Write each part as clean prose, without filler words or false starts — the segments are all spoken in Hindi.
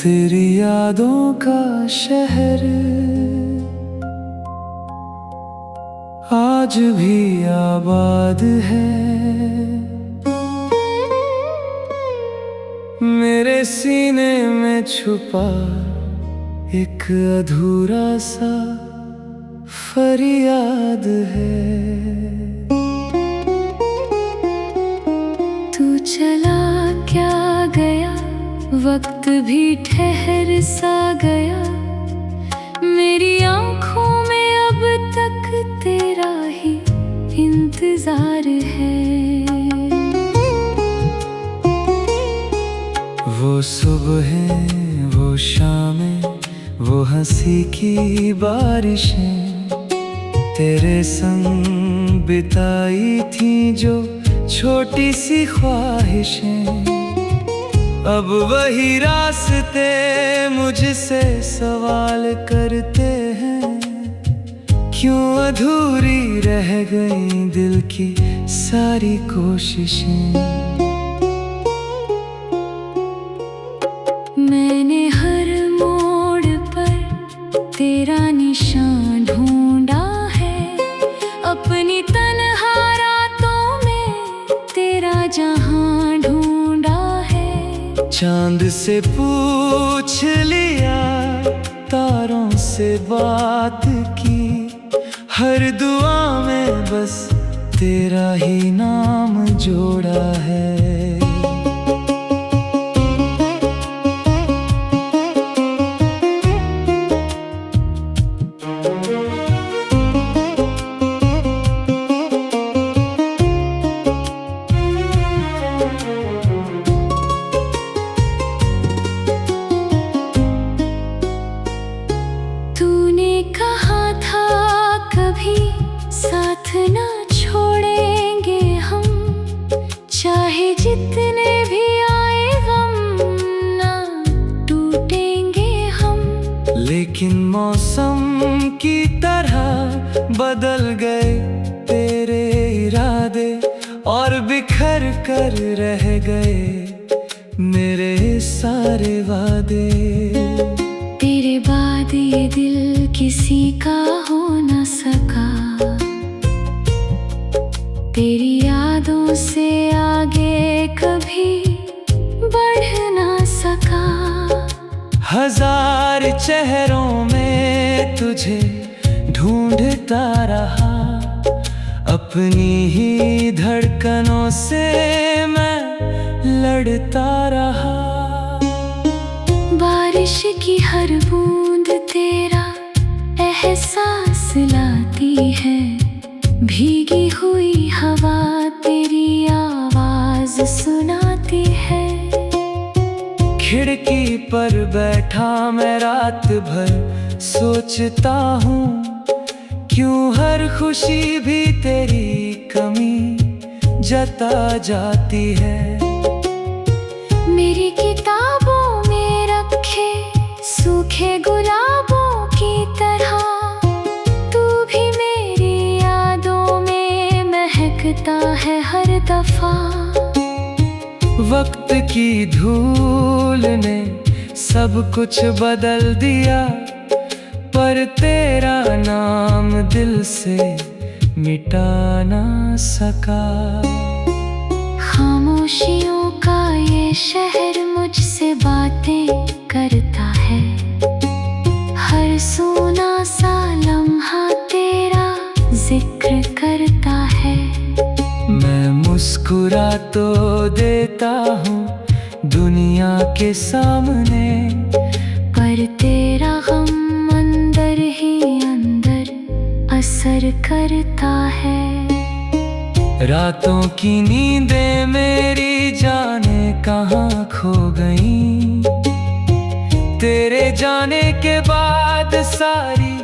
तेरी यादों का शहर आज भी आबाद है। मेरे सीने में छुपा एक अधूरा सा फरियाद है। तू चला क्या गया, वक्त भी ठहर सा गया। मेरी आँखों में अब तक तेरा ही इंतजार है। वो सुबहें, वो शामें, वो हंसी की बारिशें तेरे संग बिताई थी जो छोटी सी ख्वाहिशें। अब वही रास्ते मुझसे सवाल करते हैं, क्यों अधूरी रह गई दिल की सारी कोशिशें। मैंने हर मोड़ पर तेरा निशान ढूंढा है। अपनी तन्हा रातों में तेरा जहां ढूंढा है। चांद से पूछ लिया, तारों से बात की, हर दुआ में बस तेरा ही नाम जोड़ा है। तूने कहा था कभी साथ ना छोड़ेंगे हम, चाहे जितने भी आए गम ना टूटेंगे हम। लेकिन मौसम की तरह बदल गए तेरे इरादे, और बिखर कर रह गए मेरे सारे वादे। तेरे बाद ये दिल किसी का हो न सका, तेरी यादों से आगे कभी बढ़ ना सका। हजार चेहरों में तुझे ढूंढता रहा, अपनी ही धड़कनों से मैं लड़ता रहा। बारिश की हर बूंद तेरा एहसास लाती है। भीगी हुई हवा तेरी आवाज सुनाती है। खिड़की पर बैठा मैं रात भर सोचता हूँ, क्यों हर खुशी भी तेरी कमी जता जाती है। मेरी किताबों में रखे सूखे गुलाबों की तरह, तू भी मेरी यादों में महकता है हर दफा। वक्त की धूल ने सब कुछ बदल दिया, पर तेरा नाम दिल से मिटा ना सका। खामोशियों का ये शहर मुझसे बातें करता है। हर सूना सा लम्हा तेरा जिक्र करता है। मैं मुस्कुरा तो देता हूँ दुनिया के सामने, पर तेरा गम अंदर ही अंदर असर करता है। रातों की नींदें मेरी जाने कहाँ खो गईं, तेरे जाने के बाद सारी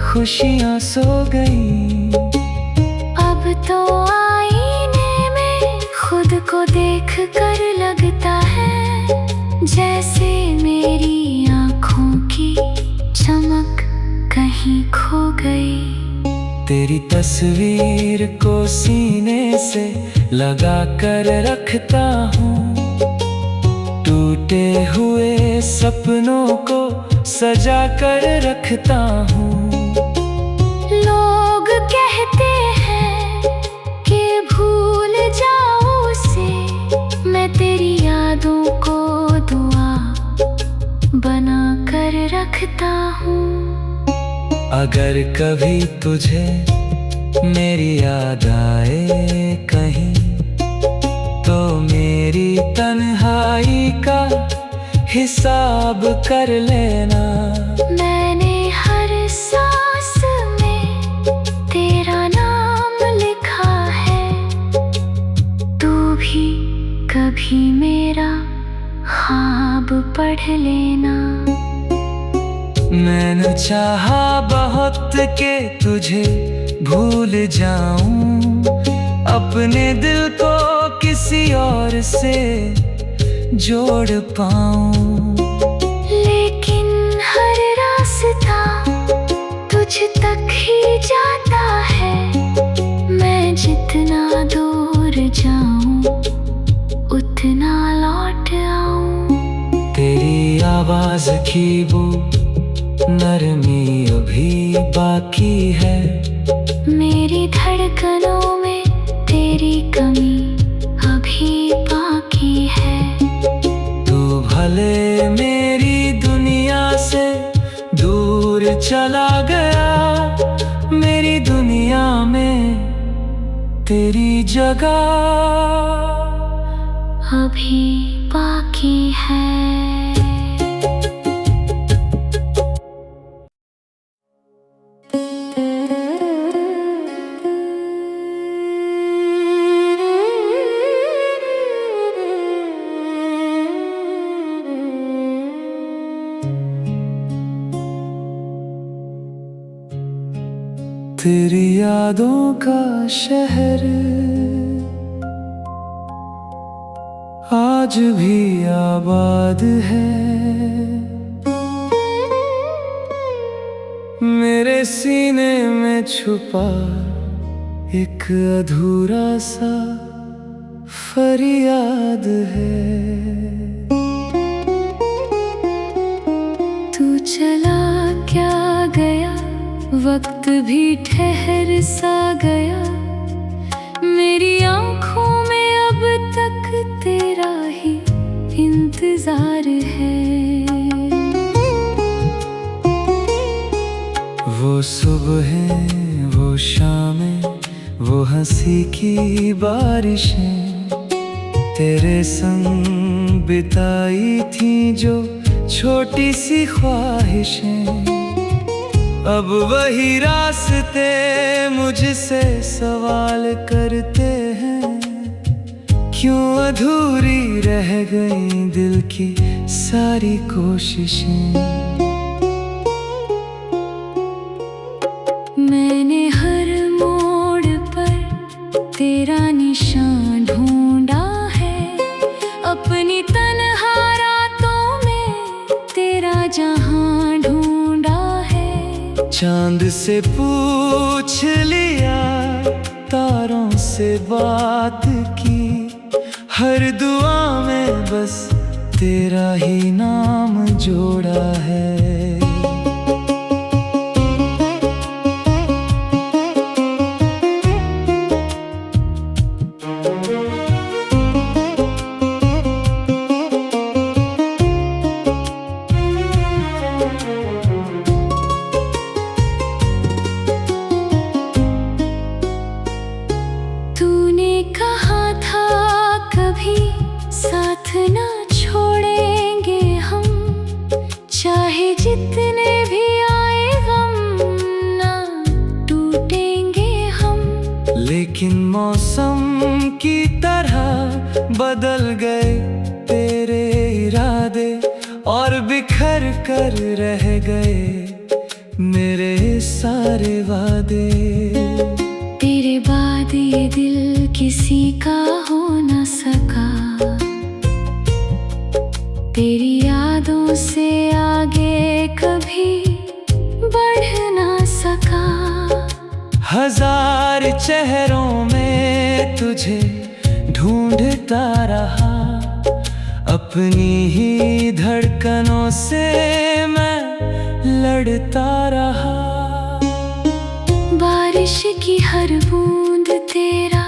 खुशियाँ सो गईं। अब तो आईने में खुद को देख कर लगता है, जैसे मेरी आँखों की चमक कहीं खो गई। तेरी तस्वीर को सीने से लगा कर रखता हूँ, टूटे हुए सपनों को सजा कर रखता हूँ। लोग कहते हैं कि भूल जाओ उसे, मैं तेरी यादों को दुआ बना कर रखता हूँ। अगर कभी तुझे मेरी याद आए कहीं, तो मेरी तन्हाई का हिसाब कर लेना। मैंने हर सांस में तेरा नाम लिखा है, तू भी कभी मेरा ख्वाब पढ़ लेना। मैंने चाहा बहुत के तुझे भूल जाऊं, अपने दिल को किसी और से जोड़ पाऊं। लेकिन हर रास्ता तुझ तक ही जाता है, मैं जितना दूर जाऊं उतना लौट आऊं। तेरी आवाज की वो नरमी अभी बाकी है, मेरी धड़कनों में तेरी कमी अभी बाकी है। तू भले मेरी दुनिया से दूर चला गया, मेरी दुनिया में तेरी जगह अभी बाकी है। तेरी यादों का शहर आज भी आबाद है, मेरे सीने में छुपा एक अधूरा सा फरियाद है। तू चला क्या गया, वक्त भी ठहर सा गया, मेरी आँखों में अब तक तेरा ही इंतजार है। वो सुबहें, वो शामें, वो हंसी की बारिशें, तेरे संग बिताई थी जो छोटी सी ख्वाहिशें, अब वही रास्ते मुझसे सवाल करते हैं, क्यों अधूरी रह गई दिल की सारी कोशिशें। मैंने हर मोड़ पर तेरा निशान ढूंढा है, अपनी तन्हा रातों में तेरा जहां ढूंढा है। चांद से पूछ लिया, तारों से बात की, हर दुआ में बस तेरा ही नाम जोड़ा है। तूने कहा था कभी साथ ना छोड़ेंगे हम, चाहे जितने भी आए गम ना टूटेंगे हम। लेकिन मौसम की तरह बदल गए तेरे इरादे, और बिखर कर रह गए मेरे सारे वादे। तेरे बाद ये दिल किसी का हो न सका, तेरी यादों से आगे कभी बढ़ ना सका। हजार चेहरों में तुझे ढूंढता रहा, अपनी ही धड़कनों से मैं लड़ता रहा। बारिश की हर बूंद तेरा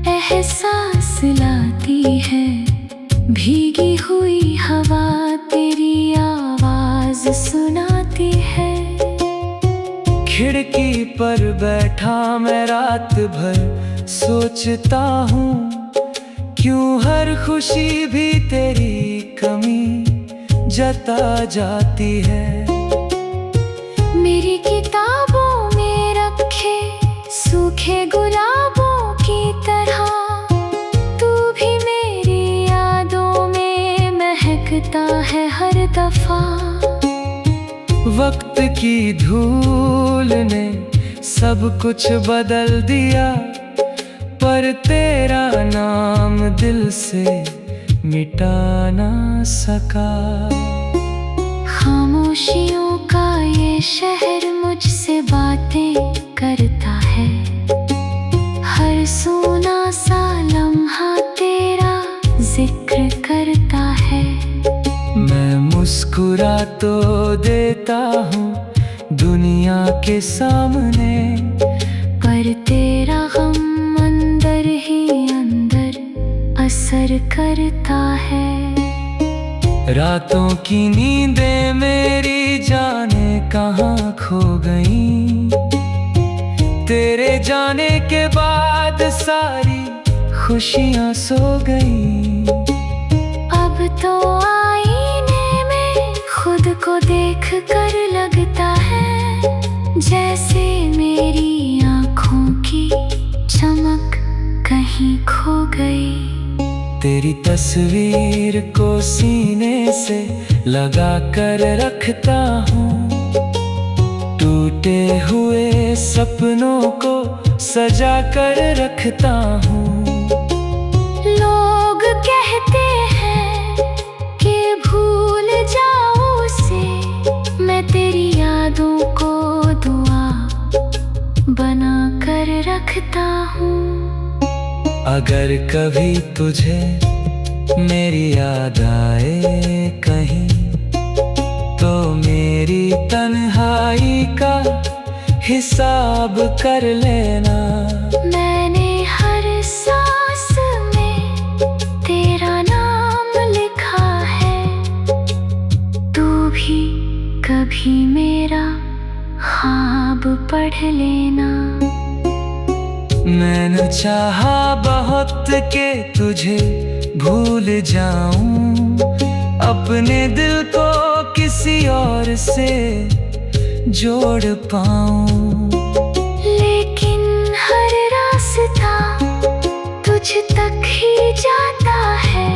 एहसास लाती है, भीगी हुई हवा तेरी आवाज सुनाती है। खिड़की पर बैठा मैं रात भर सोचता हूँ, क्यों हर खुशी भी तेरी कमी जता जाती है। मेरी किताबों में रखे सूखे गुलाबों की तरह तू भी मेरी यादों में महकता है हर दफा। वक्त की धूल ने सब कुछ बदल दिया, पर तेरा नाम दिल से मिटा ना सका। खामोशियों का ये शहर मुझसे बातें करता है, हर सोना सा लम्हा तेरा जिक्र करता है। मैं मुस्कुरा तो देता हूँ दुनिया के सामने, पर तेरा गम अंदर ही अंदर असर करता है। रातों की नींदें मेरी जाने कहाँ खो गईं, तेरे जाने के बाद सारी खुशियाँ सो गईं। अब तो आईने में खुद को देख कर लगता है, जैसे मेरी आँखों की चमक कहीं खो गई। तेरी तस्वीर को सीने से लगा कर रखता हूँ, टूटे हुए सपनों को सजा कर रखता हूँ। लोग कहते हैं कि भूल जाओ उसे, मैं तेरी यादों को दुआ बना कर रखता हूँ। अगर कभी तुझे मेरी याद आए कहीं, तो मेरी तन्हाई का हिसाब कर लेना। मैंने हर सांस में तेरा नाम लिखा है, तू भी कभी मेरा ख्वाब पढ़ लेना। मैंने चाहा बहुत के तुझे भूल जाऊं, अपने दिल को किसी और से जोड़ पाऊं। लेकिन हर रास्ता तुझ तक ही जाता है,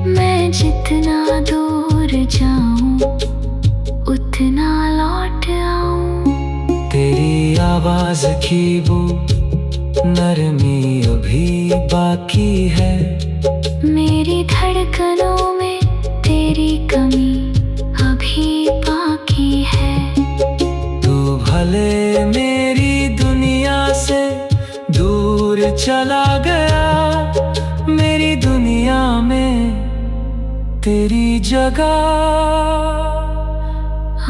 मैं जितना दूर जाऊं उतना लौट आऊं। तेरी आवाज की वो नरमी अभी बाकी है, मेरी धड़कनों में तेरी कमी अभी बाकी है। तू भले मेरी दुनिया से दूर चला गया, मेरी दुनिया में तेरी जगह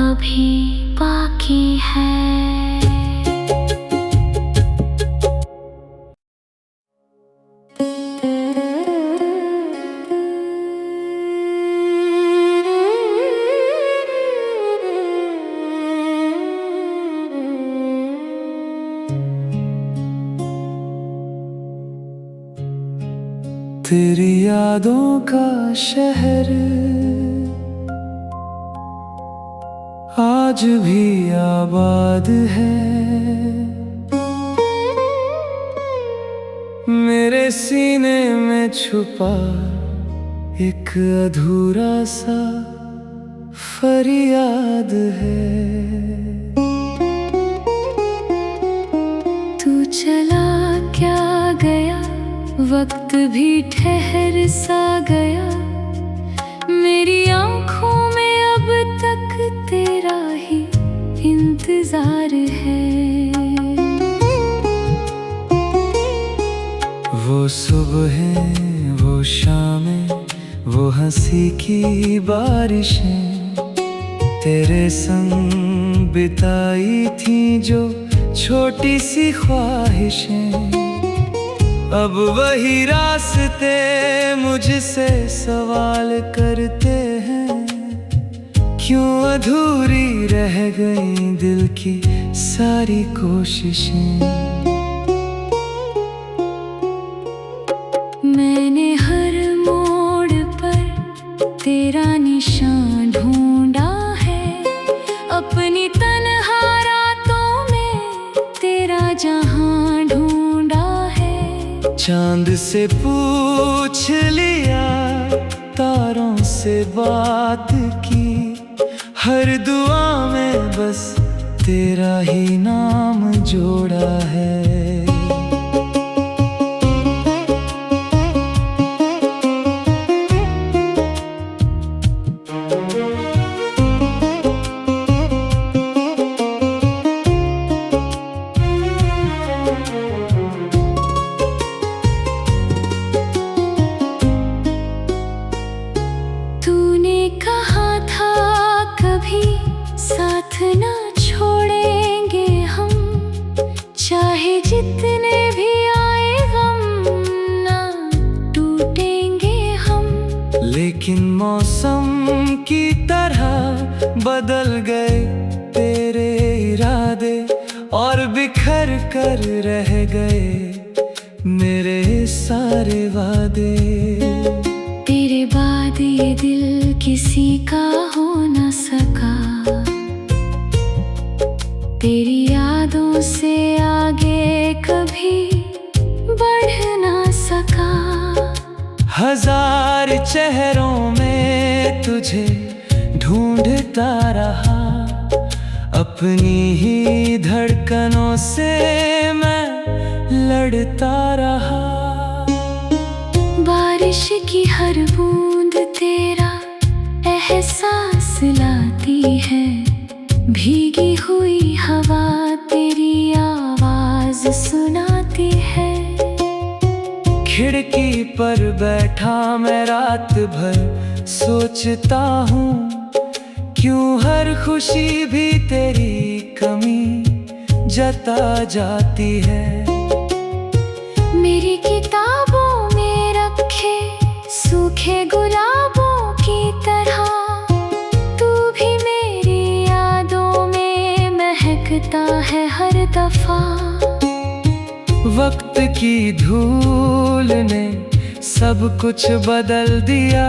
अभी बाकी है। तेरी यादों का शहर आज भी आबाद है, मेरे सीने में छुपा एक अधूरा सा फरियाद है। तू चला क्या गया, वक्त भी ठहर सा गया, मेरी आँखों में अब तक तेरा ही इंतजार है। वो सुबहें वो शामें वो हंसी की बारिशें तेरे संग बिताई थी जो छोटी सी ख्वाहिशें, अब वही रास्ते मुझसे सवाल करते हैं, क्यों अधूरी रह गई दिल की सारी कोशिशें। मैंने हर मोड़ पर तेरा निशान ढूंढा है, अपनी तन्हा रातों में तेरा जहां ढूंढा है। चांद से पूछ लिया, तारों से बात की, हर दुआ में बस तेरा ही नाम जोड़ा है। तूने कहा था कभी साथ ना छोड़ेंगे हम, चाहे जितने भी आए गम ना टूटेंगे हम। लेकिन मौसम की तरह बदल गए तेरे इरादे, और बिखर कर रह गए मेरे सारे वादे। तेरे बाद ये दिल किसी का हो न सका, तेरी यादों से आगे कभी बढ़ ना सका। हजार चेहरों में तुझे ढूंढता रहा, अपनी ही धड़कनों से मैं लड़ता रहा। बारिश की हर बूंद तेरा एहसास लाती है, भीगी हुई हवा तेरी आवाज सुनाती है। खिड़की पर बैठा मैं रात भर सोचता हूँ, क्यों हर खुशी भी तेरी कमी जता जाती है। मेरी किताबों में रखे सूखे गुलाबों की तरह, तू भी मेरी यादों में महकता है हर दफा। वक्त की धूल ने सब कुछ बदल दिया,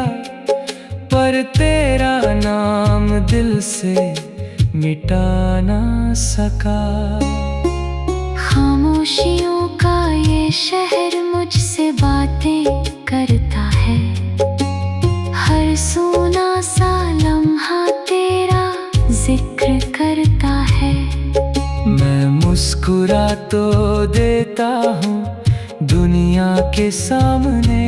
पर तेरा नाम दिल से मिटा ना सका। खामोशियों का ये शहर मुझसे बातें करता है, हर सोना सा लम्हा तेरा जिक्र करता है। मैं मुस्कुरा तो देता हूँ दुनिया के सामने,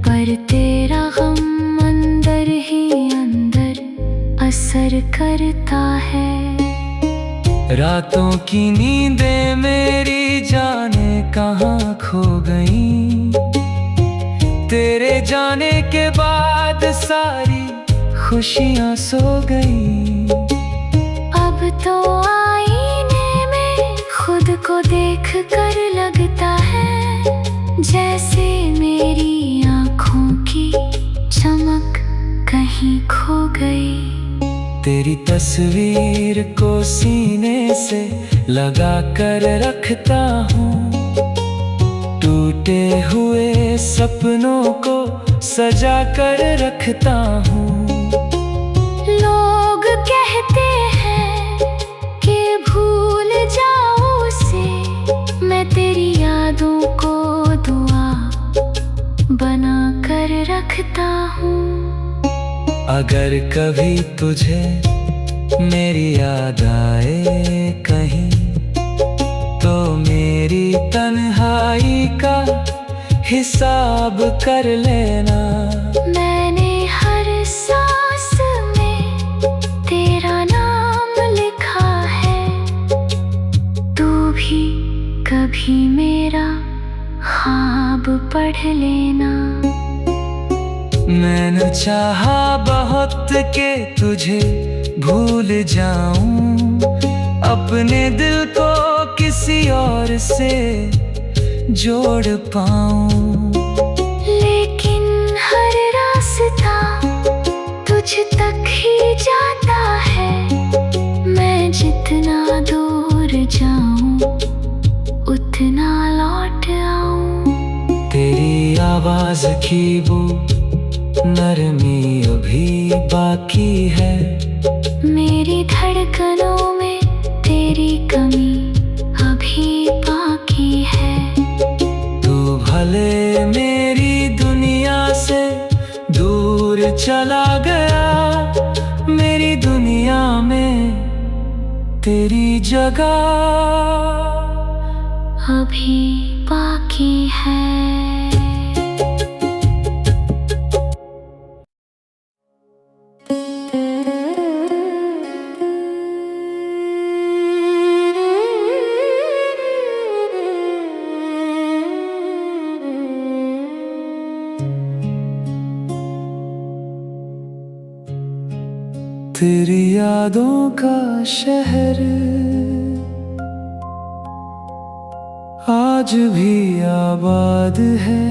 पर तेरा गम अंदर ही अंदर असर करता है। रातों की नींदें मेरी जाने कहाँ खो गईं, तेरे जाने के बाद सारी खुशियाँ सो गईं। अब तो आईने में खुद को देख कर लगता है, जैसे मेरी आँखों की चमक कहीं खो गई। तेरी तस्वीर को सीने से लगा कर रखता हूँ, टूटे हुए सपनों को सजा कर रखता हूँ। लोग कहते हैं कि भूल जाओ उसे, मैं तेरी यादों को दुआ बना कर रखता हूँ। अगर कभी तुझे मेरी याद आए कहीं, तो मेरी तन्हाई का हिसाब कर लेना। मैंने हर सांस में तेरा नाम लिखा है, तू भी कभी मेरा ख्वाब पढ़ लेना। मैंने चाहा बहुत के तुझे भूल जाऊं, अपने दिल को किसी और से जोड़ पाऊं। लेकिन हर रास्ता तुझ तक ही जाता है, मैं जितना दूर जाऊं उतना लौट आऊं। तेरी आवाज की वो नरमी अभी बाकी है, मेरी धड़कनों में तेरी कमी अभी बाकी है। तू भले मेरी दुनिया से दूर चला गया, मेरी दुनिया में तेरी जगह अभी बाकी है। तेरी यादों का शहर आज भी आबाद है,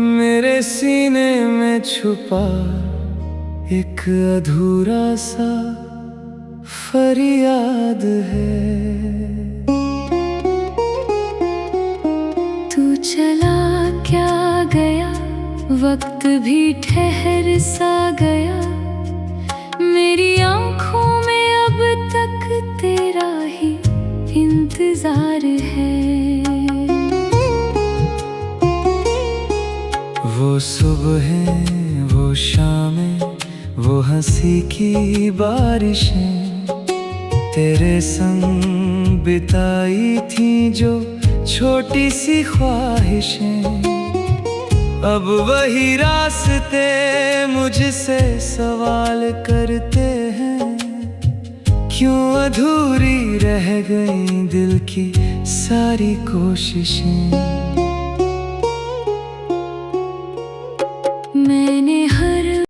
मेरे सीने में छुपा एक अधूरा सा फरियाद है। तू चला क्या गया, वक्त भी ठहर सा गया, मेरी आँखों में अब तक तेरा ही इंतजार है। वो सुबहें, वो शामें, वो हंसी की बारिशें, तेरे संग बिताई थी जो छोटी सी ख्वाहिशें, अब वही रास्ते मुझसे सवाल करते हैं, क्यों अधूरी रह गई दिल की सारी कोशिशें।